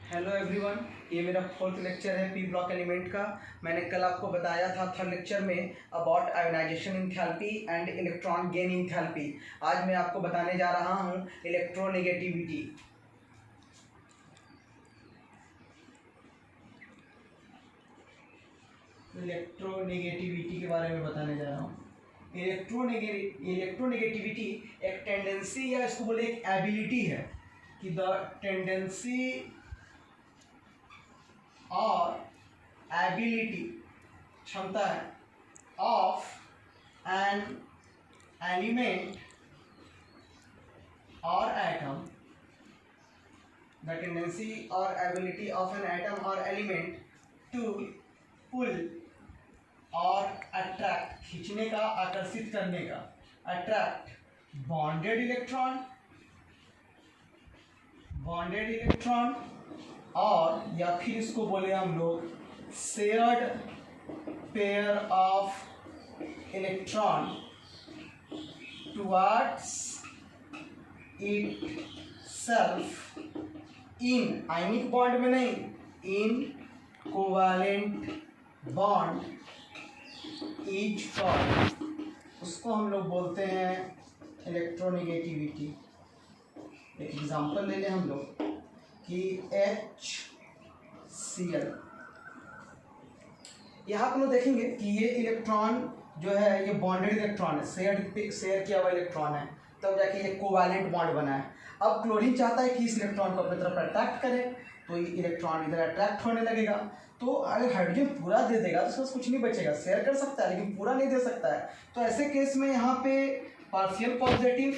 Hello everyone, ये मेरा fourth lecture है पी ब्लॉक एलिमेंट का। मैंने कल आपको बताया था थर्ड लेक्चर में about ionisation enthalpy and electron gain enthalpy. आज मैं आपको बताने जा रहा हूँ इलेक्ट्रोनेगेटिविटी। इलेक्ट्रोनेगेटिविटी के बारे में बताने जा रहा हूँ। इलेक्ट्रोनेगेटिविटी एक टेंडेंसी या इसको बोले एक एबिलिटी है कि द टेंडेंसी और एबिलिटी क्षमता है ऑफ एन एलिमेंट और एटम, द टेंडेंसी और एबिलिटी ऑफ एन एटम और एलिमेंट टू पुल और अट्रैक्ट, खींचने का, आकर्षित करने का, अट्रैक्ट बॉन्डेड इलेक्ट्रॉन और या फिर इसको बोले हम लोग shared pair of electron towards it self in ionic bond में नहीं, इन कोवैलेंट बॉन्ड ईच फॉर, उसको हम लोग बोलते हैं इलेक्ट्रोनेगेटिविटी। एक एग्जांपल ले लें हम लोग कि HCl, यहाँ पर लोग देखेंगे कि ये इलेक्ट्रॉन जो है ये बॉन्डेड इलेक्ट्रॉन है, शेयर किया हुआ इलेक्ट्रॉन है, तब जाके ये कोवैलेंट बॉन्ड बना है। अब क्लोरीन चाहता है कि इस इलेक्ट्रॉन को अपनी तरफ अट्रैक्ट करे, तो ये इलेक्ट्रॉन इधर अट्रैक्ट होने लगेगा। तो अगर हाइड्रोजन पूरा दे देगा तो उसके पास कुछ नहीं बचेगा, शेयर कर सकता है लेकिन पूरा नहीं दे सकता है। तो ऐसे केस में यहाँ पे पार्शियल पॉजिटिव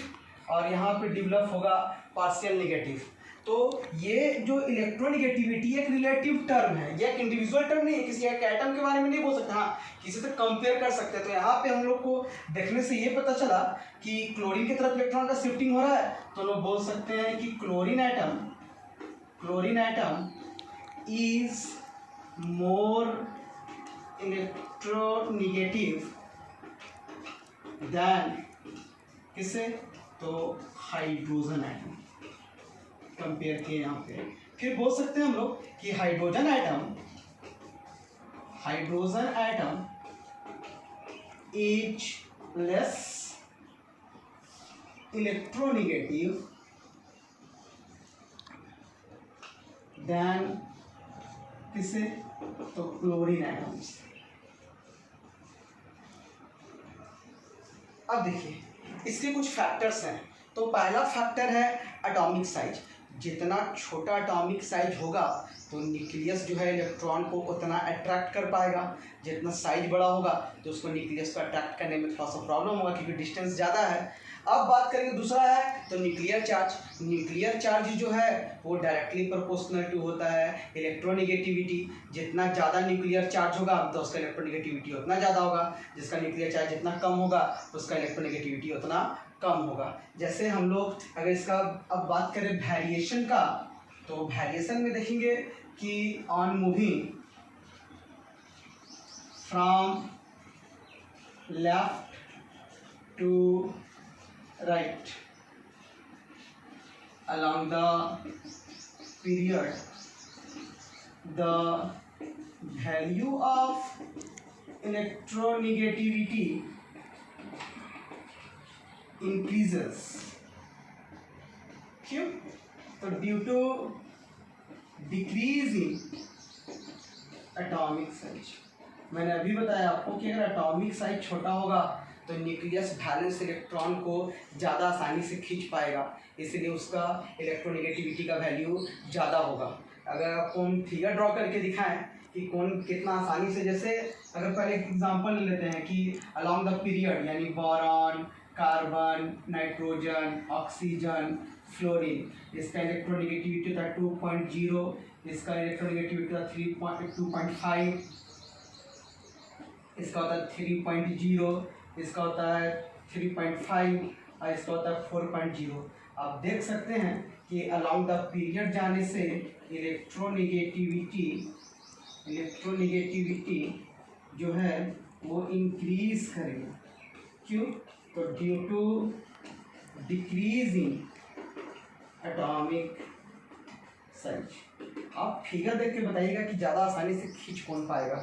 और यहाँ पे डेवलप होगा पार्शियल नेगेटिव। तो ये जो इलेक्ट्रोनेगेटिविटी एक रिलेटिव टर्म है, ये एक इंडिविजुअल टर्म नहीं है, किसी एक एटम के बारे में नहीं बोल सकते, हाँ किसी से कंपेयर कर सकते हैं। तो यहाँ पे हम लोग को देखने से ये पता चला कि क्लोरीन की तरफ इलेक्ट्रॉन का शिफ्टिंग हो रहा है, तो लोग बोल सकते हैं कि chlorine atom is more electronegative than किससे, तो हाइड्रोजन एटम कंपेयर किए यहाँ पे। फिर बोल सकते हैं हम लोग कि hydrogen atom is less electronegative than किसे, तो क्लोरीन एटम। अब देखिए इसके कुछ फैक्टर्स हैं। तो पहला फैक्टर है एटॉमिक साइज। जितना छोटा एटॉमिक साइज होगा तो न्यूक्लियस जो है इलेक्ट्रॉन को उतना अट्रैक्ट कर पाएगा। जितना साइज बड़ा होगा तो उसको न्यूक्लियस को अट्रैक्ट करने में थोड़ा सा प्रॉब्लम होगा क्योंकि डिस्टेंस ज़्यादा है। अब बात करेंगे दूसरा है तो न्यूक्लियर चार्ज जो है वो डायरेक्टली प्रोपोर्शनल टू होता है इलेक्ट्रोनेगेटिविटी। जितना ज़्यादा न्यूक्लियर चार्ज होगा तो उसका इलेक्ट्रोनेगेटिविटी उतना ज़्यादा होगा, जिसका न्यूक्लियर चार्ज जितना कम होगा उसका इलेक्ट्रोनेगेटिविटी उतना कम होगा। जैसे हम लोग अगर इसका अब बात करें वेरिएशन का, तो वेरिएशन में देखेंगे कि on moving from left to right along the period, the value of electronegativity increases। क्यों, तो due to decrease in atomic size. मैंने अभी बताया आपको कि अगर एटॉमिक साइज छोटा होगा तो न्यूक्लियस बैलेंस इलेक्ट्रॉन को ज़्यादा आसानी से खींच पाएगा, इसलिए उसका इलेक्ट्रोनेगेटिविटी का वैल्यू ज़्यादा होगा। अगर आपको हम फिगर ड्रॉ करके दिखाएं कि कौन कितना आसानी से, जैसे अगर पहले एक एग्जांपल ले लेते हैं कि अलॉन्ग द पीरियड यानी boron, carbon, nitrogen, oxygen, fluorine, इसका इलेक्ट्रोनेगेटिविटी था 2.0, इसका इलेक्ट्रोनेगेटिविटी था 2.5, इसका होता है 3.0, इसका होता है 3.5 और इसका होता है 4.0। आप देख सकते हैं कि अलॉन्ग द पीरियड जाने से इलेक्ट्रोनेगेटिविटी जो है वो इंक्रीज करेगा। क्यों, तो due to decrease in atomic size. आप फिगर देख के बताइएगा कि ज़्यादा आसानी से खींच कौन पाएगा।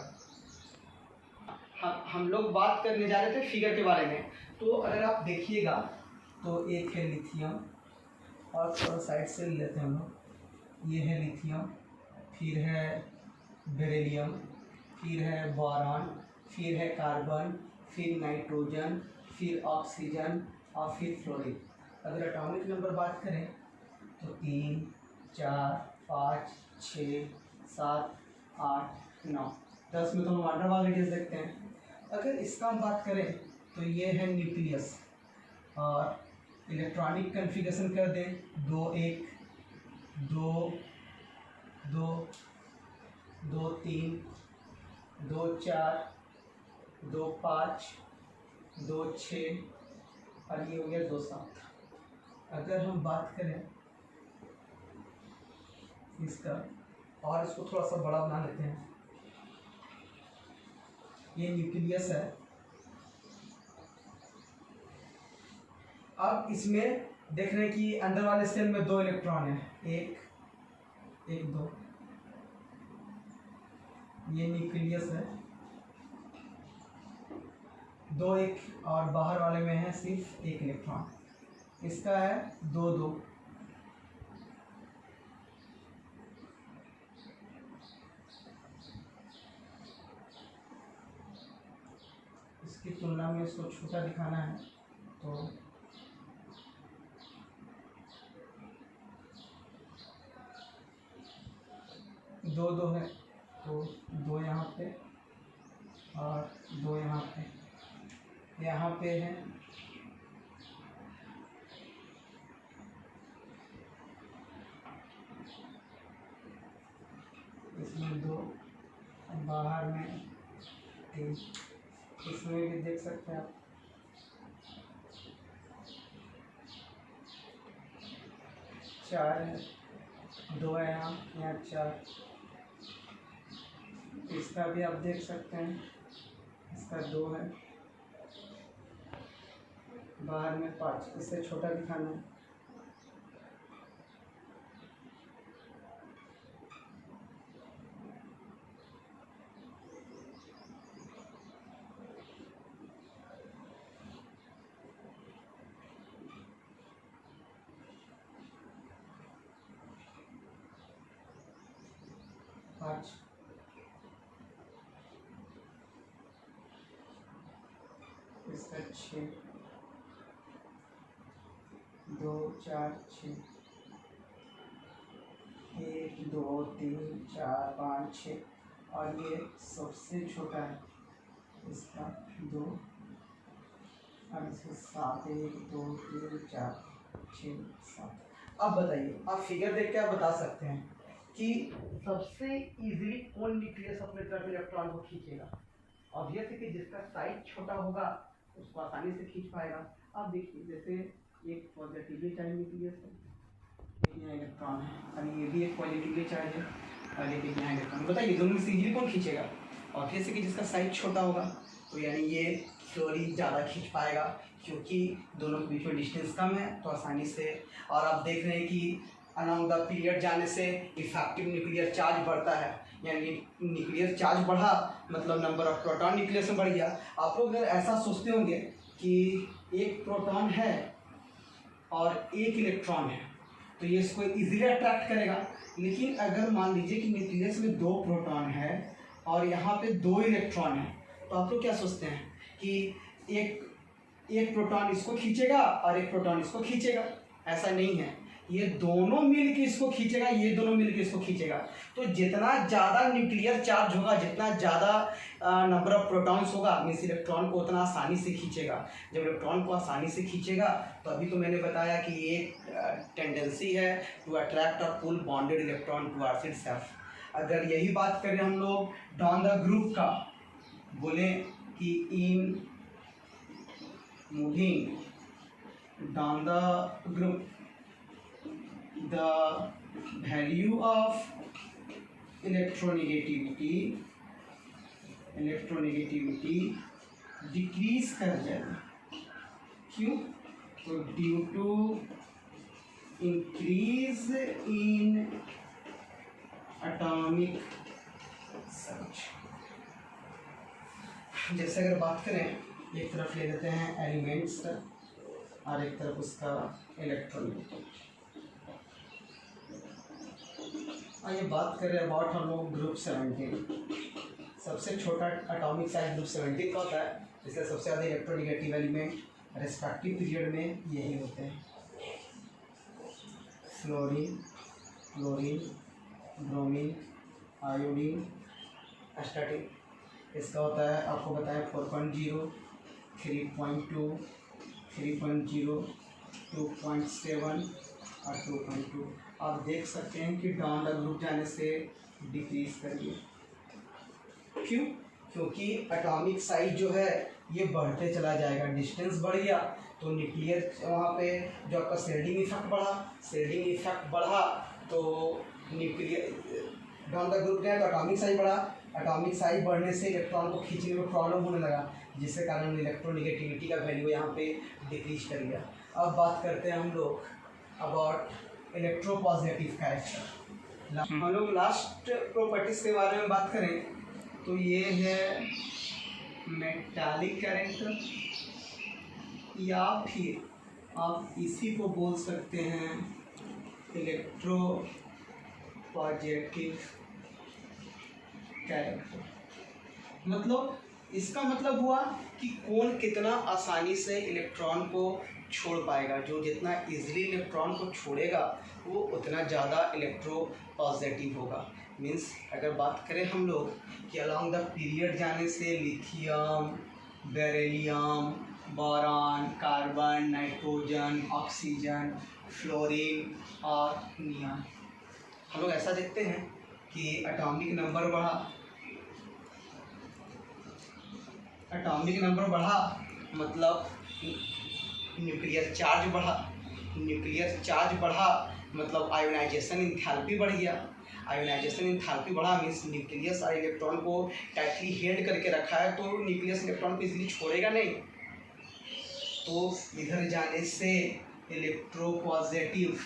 हम लोग बात करने जा रहे थे फिगर के बारे में। तो अगर आप देखिएगा तो एक है लिथियम, और थोड़ा साइड से लेते हैं हम लोग। ये है लिथियम, फिर है बेरिलियम, फिर है बोरॉन, फिर है कार्बन, फिर नाइट्रोजन, फिर ऑक्सीजन और फिर फ्लोरीन। अगर एटॉमिक नंबर बात करें तो 3, 4, 5, 6, 7, 8, 9, 10 में तो हम वाटर वाल रेडियस देखते हैं। अगर इसका हम बात करें तो ये है न्यूक्लियस, और इलेक्ट्रॉनिक कन्फिगरेशन कर दें 2 1 2 2 2 3 2 4 2 5 2 6 और ये हो गया 2 7। अगर हम बात करें इसका, और इसको थोड़ा सा बड़ा बना लेते हैं, ये न्यूक्लियस है। अब इसमें देख रहे हैं कि अंदर वाले सेल में 2 इलेक्ट्रॉन है, 1 1 2, ये न्यूक्लियस है 2 1, और बाहर वाले में है सिर्फ 1 इलेक्ट्रॉन। इसका है 2 2। इसकी तुलना में इसको छोटा दिखाना है तो 2 2 है, तो 2 यहाँ पे और 2 यहाँ पे है। इसमें 2, बाहर में 3, इसमें भी देख सकते हैं आप। चार है, 2 है यहाँ 4। इसका भी आप देख सकते हैं, इसका 2 है, बाहर में 5। इससे छोटा दिखाना है। इसका 6, 2 4 6, 1 2 3 4 5 6, और ये सबसे छोटा है, इसका 2, और इसका 7 1 2 3 4 6 7। अब बताइए, आप फिगर देख के आप बता सकते हैं कि सबसे इजीली कौन न्यूक्लियस अपने तरफ इलेक्ट्रॉन को खींचेगा। ऑब्वियस है कि जिसका साइज छोटा होगा उसको आसानी से खींच पाएगा। आप देखिए, जैसे एक पॉजिटिवली चार्ज न्यूक्लियस है, एक यहाँ इलेक्ट्रॉन है, और ये भी एक पॉजिटिवली चार्ज है, और एक यहाँ इलेक्ट्रॉन। बताइए दोनों में से इजीली कौन खींचेगा? ऑब्वियस है कि जिसका साइज छोटा होगा, तो यानी ये फ्लोरीन ज़्यादा खींच पाएगा, क्योंकि दोनों के बीच में डिस्टेंस कम है, तो आसानी से। और आप देख रहे हैं कि अलॉन्ग द पीरियड जाने से इफेक्टिव न्यूक्लियर चार्ज बढ़ता है, यानी न्यूक्लियर चार्ज बढ़ा मतलब नंबर ऑफ प्रोटॉन न्यूक्लियस में बढ़ गया। आप लोग अगर ऐसा सोचते होंगे कि एक प्रोटॉन है और 1 इलेक्ट्रॉन है, तो ये इसको इजीली अट्रैक्ट करेगा। लेकिन अगर मान लीजिए कि न्यूक्लियस में 2 प्रोटॉन है और यहाँ पे 2 इलेक्ट्रॉन है, तो आप लोग क्या सोचते हैं कि एक प्रोटॉन इसको खींचेगा और एक प्रोटॉन इसको खींचेगा? ऐसा नहीं है, ये दोनों मिल के इसको खींचेगा, ये दोनों मिल के इसको खींचेगा। तो जितना ज़्यादा न्यूक्लियर चार्ज होगा, जितना ज़्यादा नंबर ऑफ प्रोटॉन्स होगा, मीन्स इलेक्ट्रॉन को उतना आसानी से खींचेगा। जब इलेक्ट्रॉन को आसानी से खींचेगा, तो अभी तो मैंने बताया कि ये टेंडेंसी है टू अट्रैक्ट और पुल बॉन्डेड इलेक्ट्रॉन टुवर्ड्स इटसेल्फ। अगर यही बात करें हम लोग डाउन द ग्रुप का, बोले कि in moving down the group the value of electronegativity decrease कर जाएगा। क्यों? तो due to increase in atomic size. जैसे अगर बात करें, एक तरफ ले लेते हैं एलिमेंट्स का और एक तरफ उसका इलेक्ट्रॉनिक। आइए बात करें अबाउट हम लोग ग्रुप 17। सबसे छोटा एटॉमिक साइज ग्रुप 17 का होता है, इसलिए सबसे ज़्यादा इलेक्ट्रोनिगेटिव एलिमेंट रेस्पेक्टिव पीरियड में यही होते हैं। Fluorine, chlorine, bromine, iodine, astatine. इसका होता है, आपको बताएं 4.0, 3.2, 3.0, 2.7 और 2.2। आप देख सकते हैं कि डाउन द ग्रुप जाने से डिक्रीज करिए। क्यों? क्योंकि एटॉमिक साइज जो है ये बढ़ते चला जाएगा। डिस्टेंस बढ़ गया तो न्यूक्लियर वहाँ पे जो आपका शेडिंग इफेक्ट बढ़ा, शेडिंग इफेक्ट बढ़ा तो न्यूक्लियर डाउन द ग्रुप गया तो एटॉमिक साइज बढ़ा। एटॉमिक साइज बढ़ने से इलेक्ट्रॉन को खींचने में प्रॉब्लम होने लगा, जिसके कारण इलेक्ट्रोनिगेटिविटी का वैल्यू यहाँ पे डिक्रीज कर गया। अब बात करते हैं हम लोग अबाउट इलेक्ट्रोपॉजिटिव कैरेक्टर। हम लोग लास्ट प्रॉपर्टीज के बारे में बात करें तो ये है मेटालिक कैरेक्टर, या फिर आप इसी को बोल सकते हैं इलेक्ट्रोपॉजिटिव कैरेक्टर। मतलब इसका मतलब हुआ कि कौन कितना आसानी से इलेक्ट्रॉन को छोड़ पाएगा। जो जितना इजीली इलेक्ट्रॉन को छोड़ेगा वो उतना ज़्यादा इलेक्ट्रोपॉजिटिव होगा। मीन्स अगर बात करें हम लोग कि अलॉन्ग द पीरियड जाने से lithium, beryllium, boron, carbon, nitrogen, oxygen, fluorine और नियॉन, हम लोग ऐसा देखते हैं कि एटॉमिक नंबर बढ़ा, एटॉमिक नंबर बढ़ा मतलब न्यूक्लियर चार्ज बढ़ा, न्यूक्लियर चार्ज बढ़ा मतलब आयोनाइजेशन इंथैल्पी बढ़ गया। आयोनाइजेशन इंथैल्पी बढ़ा मीन्स न्यूक्लियस और इलेक्ट्रॉन को टाइटली हेल्ड करके रखा है तो न्यूक्लियस इलेक्ट्रॉन को इजीली छोड़ेगा नहीं। तो इधर जाने से इलेक्ट्रोपॉजिटिव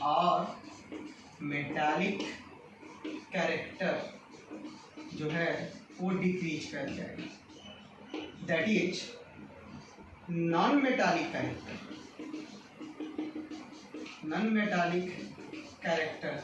और मेटालिक कैरेक्टर जो है वो डिक्रीज कर जाएगा। That is non metallic character, non metallic character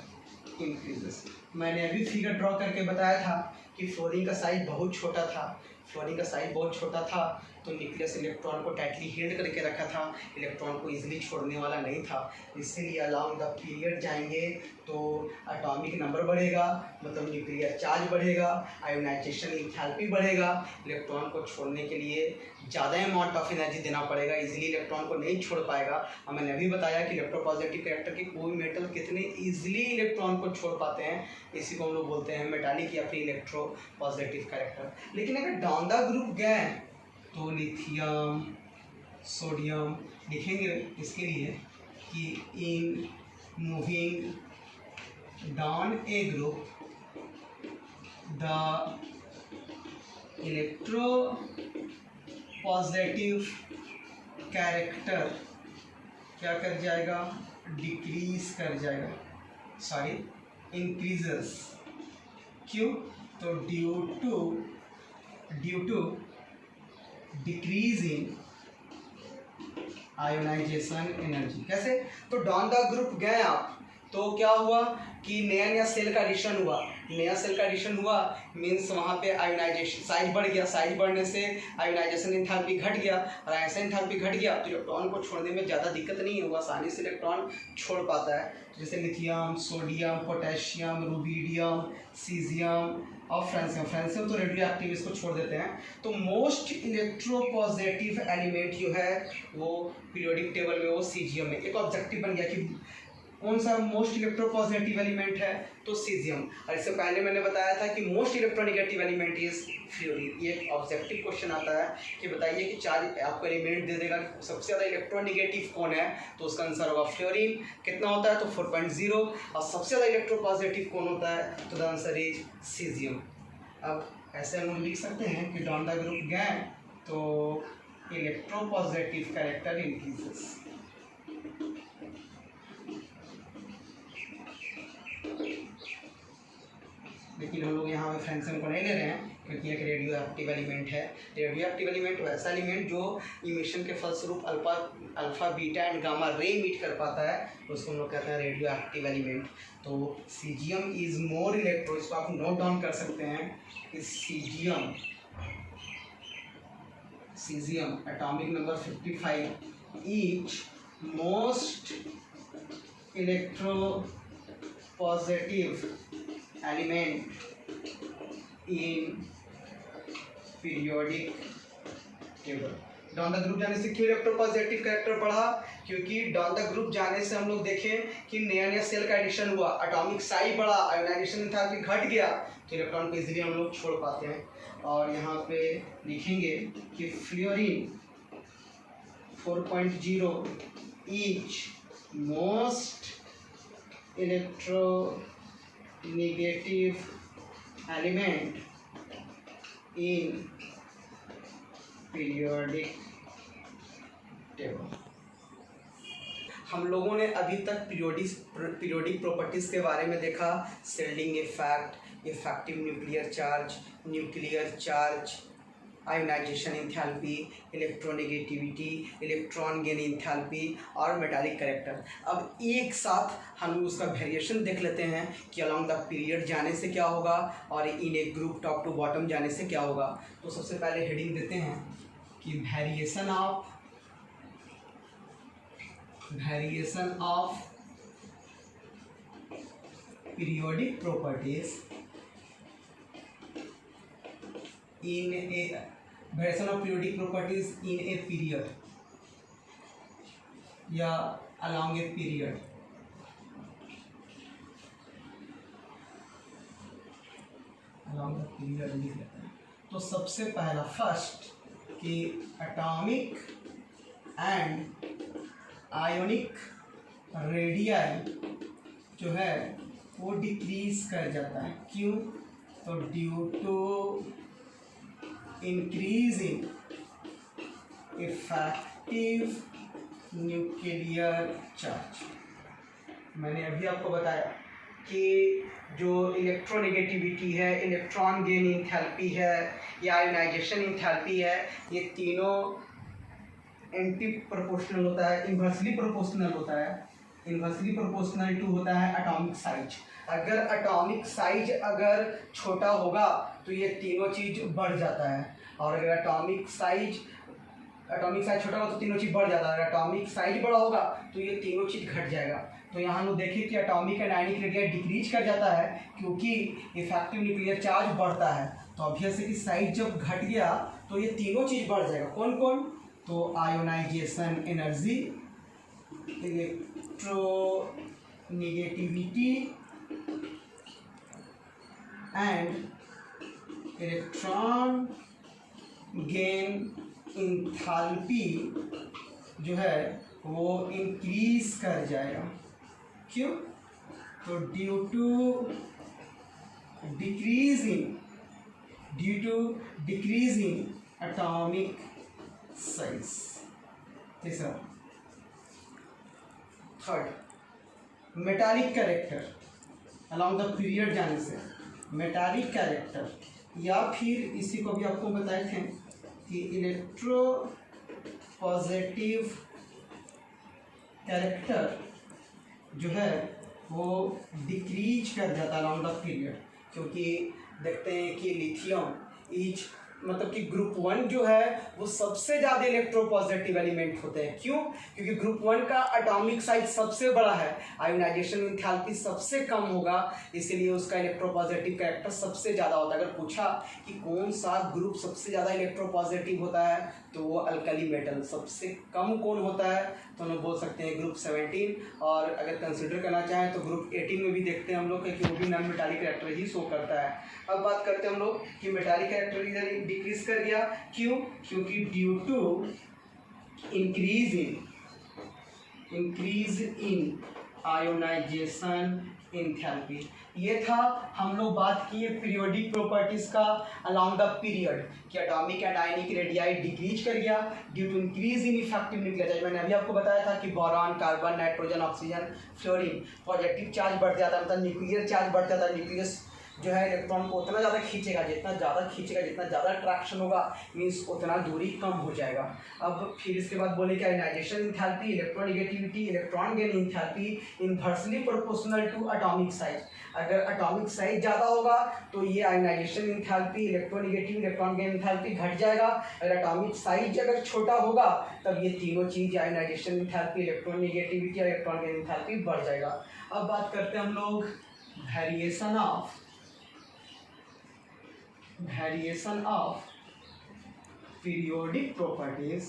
increases. मैंने अभी फिगर ड्रॉ करके बताया था कि फ्लोरीन का साइज बहुत छोटा था, फ्लोरीन का साइज बहुत छोटा था तो न्यूक्लियस इलेक्ट्रॉन को टाइटली हेल्ड करके रखा था, इलेक्ट्रॉन को इजीली छोड़ने वाला नहीं था। इसीलिए अलॉन्ग द पीरियड जाएंगे तो एटॉमिक नंबर बढ़ेगा मतलब न्यूक्लियर चार्ज बढ़ेगा, आयोनाइजेशन इंथैल्पी बढ़ेगा, इलेक्ट्रॉन को छोड़ने के लिए ज़्यादा अमाउंट ऑफ एनर्जी देना पड़ेगा, इजीली इलेक्ट्रॉन को नहीं छोड़ पाएगा। और मैंने अभी बताया कि इलेक्ट्रोपॉजिटिव कैरेक्टर के कोई मेटल कितने ईजिली इलेक्ट्रॉन को छोड़ पाते हैं, इसी को हम लोग बोलते हैं मेटालिक या फिर इलेक्ट्रोपॉजिटिव कैरेक्टर। लेकिन अगर डाउन द ग्रुप गए तो लिथियम, सोडियम लिखेंगे इसके लिए कि in moving down a group the electro positive character क्या कर जाएगा, डिक्रीज कर जाएगा, सॉरी इंक्रीजेस। क्यों? तो due to decrease in ionisation energy. कैसे? तो डाउन द ग्रुप गए आप तो क्या हुआ कि नया सेल का एडिशन हुआ, नया सेल का एडिशन हुआ मीन्स वहाँ पे आयोनाइजेशन साइज बढ़ गया, साइज बढ़ने से आयोनाइजेशन एंथैल्पी घट गया और ऐसा एंथैल्पी घट गया तो इलेक्ट्रॉन को छोड़ने में ज़्यादा दिक्कत नहीं होगा, आसानी से इलेक्ट्रॉन छोड़ पाता है। जैसे lithium, sodium, potassium, rubidium, caesium और फ्रांसियम तो रेडियो एक्टिव इसको छोड़ देते हैं। तो मोस्ट इलेक्ट्रोपॉजिटिव एलिमेंट जो है वो पीरियोडिक टेबल में वो सीजियम में एक ऑब्जेक्टिव बन गया कि कौन सा मोस्ट इलेक्ट्रोपॉजिटिव एलिमेंट है, तो सीजियम। और इससे पहले मैंने बताया था कि most electronegative element is fluorine. ये एक ऑब्जेक्टिव क्वेश्चन आता है कि बताइए कि चार आपको एलिमेंट दे देगा सबसे ज़्यादा इलेक्ट्रोनिगेटिव कौन है, तो उसका आंसर होगा फ्लोरीन। कितना होता है, तो 4.0। और सबसे ज़्यादा इलेक्ट्रोपॉजिटिव कौन होता है, तो द आंसर इज सीजियम। अब ऐसे हम लोग लिख सकते हैं कि डाउन द ग्रुप गए तो इलेक्ट्रोपॉजिटिव कैरेक्टर इंक्रीजेस। लेकिन हम लोग यहाँ पे फ्रैंक्शन को नहीं ले रहे हैं क्योंकि एक रेडियो एक्टिव एलिमेंट है। रेडियो एक्टिव एलिमेंट वैसा एलिमेंट जो इमिशन के फलस्वरूप alpha beta and gamma ray emit कर पाता है, उसको हम लोग कहते हैं रेडियो एक्टिव एलिमेंट। तो सीजियम इज मोर इलेक्ट्रो, इसको आप नोट डाउन कर सकते हैं कि caesium atomic number 55 each most electro positive element in periodic table. Down the group जाने से क्यों इलेक्ट्रोपॉजिटिव कैरेक्टर पढ़ा? क्योंकि डाउन द ग्रुप जाने से हम लोग देखें कि नया नया सेल का एडिशन हुआ, एटॉमिक साइज बढ़ा, आयोनाइजेशन एंथैल्पी घट गया, तो इलेक्ट्रॉन को इजीली हम लोग छोड़ पाते हैं। और यहाँ पे लिखेंगे कि fluorine 4.0 each most electronegative element in periodic table. हम लोगों ने अभी तक पीरियोडिक प्रॉपर्टीज़ के बारे में देखा। Shielding effect, effective nuclear charge, ionisation enthalpy, electronegativity, electron gain enthalpy और मेटालिक कैरेक्टर। अब एक साथ हम लोग उसका वेरिएशन देख लेते हैं कि अलोंग द पीरियड जाने से क्या होगा और इन एक ग्रुप टॉप टू बॉटम जाने से क्या होगा। तो सबसे पहले हेडिंग देते हैं कि variation of periodic properties in a variation of periodic properties in a period या along a period। along the period लिख लेते हैं। तो सबसे पहला फर्स्ट कि एटॉमिक एंड आयोनिक रेडियाई जो है वो डिक्रीज कर जाता है। क्यों? तो due to increasing effective nuclear charge। मैंने अभी आपको बताया कि जो इलेक्ट्रोनेगेटिविटी है, इलेक्ट्रॉन गेन एंथैल्पी है या आयोनाइजेशन एंथैल्पी है, ये तीनों एंटी प्रोपोर्शनल होता है, इन्वर्सली प्रोपोर्शनल होता है। इन्वर्सली प्रोपोर्शनल टू होता है एटॉमिक साइज। अगर एटॉमिक साइज अगर छोटा होगा तो ये तीनों चीज़ बढ़ जाता है, और अगर एटॉमिक साइज छोटा होगा तो तीनों चीज़ बढ़ जाता है। अगर एटॉमिक साइज बड़ा होगा तो ये तीनों चीज़ घट जाएगा। तो यहाँ हम लोग देखें कि atomic and ionic radii decrease कर जाता है क्योंकि इफेक्टिव न्यूक्लियर चार्ज बढ़ता है। तो ऑब्वियस है कि साइज जब घट गया तो ये तीनों चीज़ बढ़ जाएगा। कौन कौन? तो ionization energy, electronegativity and electron gain enthalpy जो है वो इंक्रीज कर जाएगा। क्यों? तो due to decreasing atomic size. तीसरा, third, metallic character along the period जाने से मेटालिक कैरेक्टर, या फिर इसी को भी आपको बताए थे कि इलेक्ट्रो पॉजिटिव कैरेक्टर जो है वो डिक्रीज कर जाता है अलॉन्ग द पीरियड। क्योंकि देखते हैं कि लिथियम ईच मतलब कि ग्रुप 1 जो है वो सबसे ज़्यादा इलेक्ट्रोपॉजिटिव एलिमेंट होते हैं। क्यों? क्योंकि ग्रुप 1 का एटॉमिक साइज सबसे बड़ा है, आयोनाइजेशन एंथैल्पी सबसे कम होगा, इसीलिए उसका इलेक्ट्रोपॉजिटिव कैरेक्टर सबसे ज़्यादा होता है। अगर पूछा कि कौन सा ग्रुप सबसे ज़्यादा इलेक्ट्रोपॉजिटिव होता है तो वो अल्कली मेटल। सबसे कम कौन होता है तो हम बोल सकते हैं ग्रुप 17, और अगर कंसिडर करना चाहें तो ग्रुप 18 में भी देखते हैं हम लोग कि वो भी नॉन मेटालिक कैरेक्टर ही शो करता है। अब बात करते हैं हम लोग कि मेटालिक कैरेक्टर इधर डिक्रीज कर गया। क्यों? क्योंकि due to increase in ionisation enthalpy. ये था हम लोग बात किए पीरियोडिक प्रॉपर्टीज का अलोंग द पीरियड कि atomic and ionic radii decrease कर गया due to increase in effective nuclear charge. मैंने अभी आपको बताया था कि boron, carbon, nitrogen, oxygen, fluorine positive charge बढ़ जाता है, मतलब न्यूक्लियर चार्ज बढ़ जाता है, जो है इलेक्ट्रॉन को उतना ज़्यादा खींचेगा, जितना ज़्यादा खींचेगा, जितना ज़्यादा अट्रैक्शन होगा, मीन्स उतना दूरी कम हो जाएगा। अब फिर इसके बाद बोले कि ionisation enthalpy, electronegativity, electron gain enthalpy inversely proportional to atomic size. अगर एटॉमिक साइज ज़्यादा होगा तो ये ionisation enthalpy, electronegative, electron gain enthalpy घट जाएगा। अगर एटॉमिक साइज अगर छोटा होगा तब ये तीनों चीज़ आयनाइजेशन इंथैल्पी, इलेक्ट्रोनेगेटिविटी और इलेक्ट्रॉन गेन इंथैल्पी बढ़ जाएगा। अब बात करते हैं हम लोग variation of periodic properties,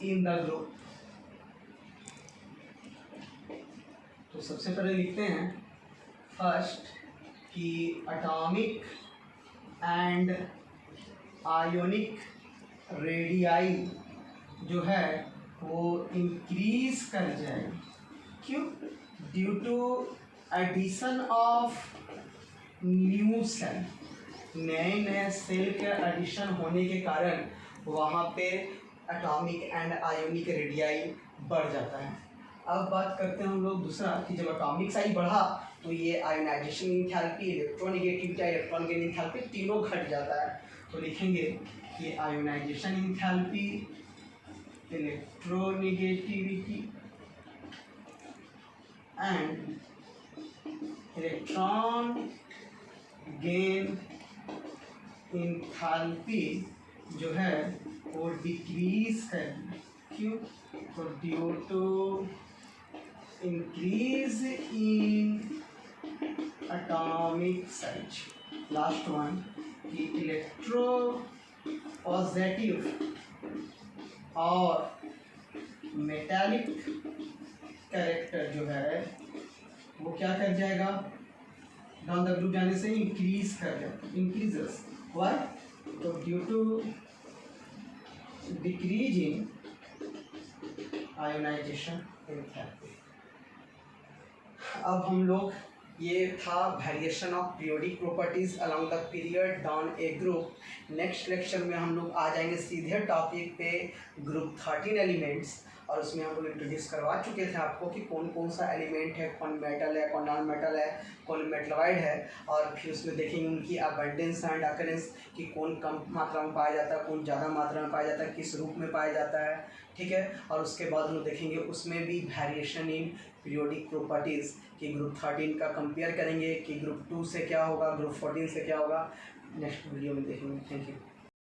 in the group. तो सबसे पहले लिखते हैं फर्स्ट कि एटॉमिक एंड आयोनिक रेडियाई जो है वो इंक्रीज कर जाएगा। क्यों? Due to addition of new shell, नए सेल के एडिशन होने के कारण वहाँ पे एटॉमिक एंड आयोनिक रेडियाई बढ़ जाता है। अब बात करते हैं हम लोग दूसरा कि जब एटॉमिक साइज बढ़ा तो ये ionisation enthalpy, electronegativity, electron gain enthalpy तीनों घट जाता है। तो लिखेंगे कि ionisation enthalpy, electronegativity and electron gain enthalpy जो है वो डिक्रीज कर। क्यों? तो due to increase in atomic size. Last one कि इलेक्ट्रो पॉजिटिव और मेटालिक कैरेक्टर जो है वो क्या कर जाएगा, डाउन द ग्रुप जाने से इंक्रीज कर जाएगा, इंक्रीजेस। व्हाई? तो due to decrease in ionisation enthalpy. अब हम लोग, ये था variation of periodic properties along the period down a group. Next lecture में हम लोग आ जाएंगे सीधे टॉपिक पे ग्रुप 13 एलिमेंट्स, और उसमें हम लोग इंट्रोड्यूस करवा चुके थे आपको कि कौन कौन सा एलिमेंट है, कौन मेटल है, कौन नॉन मेटल है, कौन मेटलॉइड है, और फिर उसमें देखेंगे उनकी अबंडेंस एंड अकरेंस कि कौन कम मात्रा में पाया जाता है, कौन ज़्यादा मात्रा में पाया जाता है, किस रूप में पाया जाता है। ठीक है, और उसके बाद हम लोग देखेंगे उसमें भी वेरिएशन इन पीरियोडिक प्रॉपर्टीज़ कि ग्रुप 13 का कंपेयर करेंगे कि ग्रुप 2 से क्या होगा, ग्रुप 14 से क्या होगा। नेक्स्ट वीडियो में देखेंगे। Thank you.